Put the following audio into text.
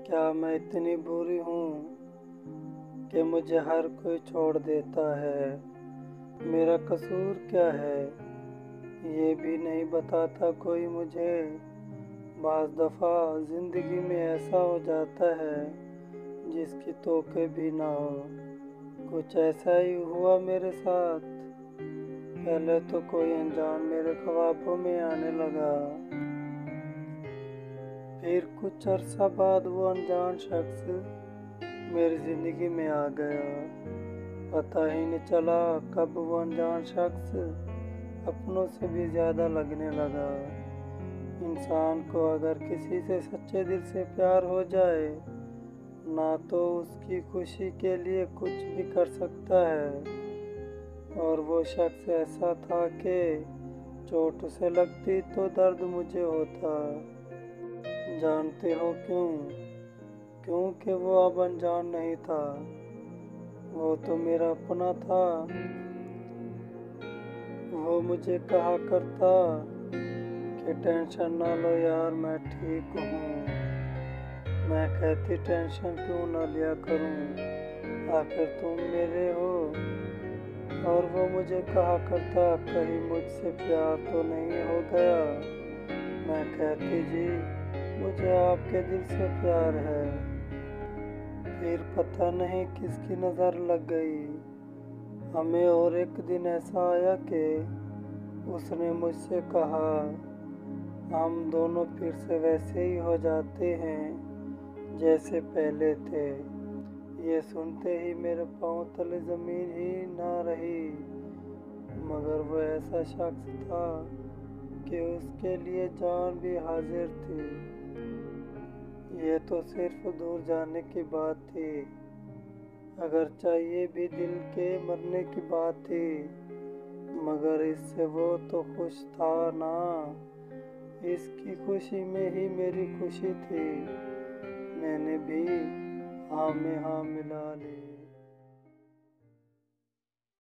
क्या मैं इतनी बुरी हूँ कि मुझे हर कोई छोड़ देता है? मेरा कसूर क्या है ये भी नहीं बताता कोई मुझे। बाज़ दफ़ा ज़िंदगी में ऐसा हो जाता है जिसकी तोके भी ना हो। कुछ ऐसा ही हुआ मेरे साथ। पहले तो कोई अनजान मेरे ख्वाबों में आने लगा, फिर कुछ अरसा बाद वो अनजान शख्स मेरी ज़िंदगी में आ गया। पता ही नहीं चला कब वो अनजान शख्स अपनों से भी ज़्यादा लगने लगा। इंसान को अगर किसी से सच्चे दिल से प्यार हो जाए ना तो उसकी खुशी के लिए कुछ भी कर सकता है। और वो शख्स ऐसा था कि चोट उसे लगती तो दर्द मुझे होता। जानते हो क्यों? क्योंकि वो अब अनजान नहीं था, वो तो मेरा अपना था। वो मुझे कहा करता कि टेंशन ना लो यार, मैं ठीक हूँ। मैं कहती टेंशन क्यों ना लिया करूँ, आखिर तुम मेरे हो। और वो मुझे कहा करता कहीं मुझसे प्यार तो नहीं हो गया। मैं कहती जी मुझे आपके दिल से प्यार है। फिर पता नहीं किसकी नज़र लग गई हमें, और एक दिन ऐसा आया कि उसने मुझसे कहा हम दोनों फिर से वैसे ही हो जाते हैं जैसे पहले थे। ये सुनते ही मेरे पाँव तले ज़मीन ही ना रही। मगर वो ऐसा शख्स था कि उसके लिए जान भी हाजिर थी। ये तो सिर्फ दूर जाने की बात थी, अगर चाहिए भी दिल के मरने की बात थी। मगर इससे वो तो खुश था ना, इसकी खुशी में ही मेरी खुशी थी। मैंने भी हाँ में हाँ मिला ली।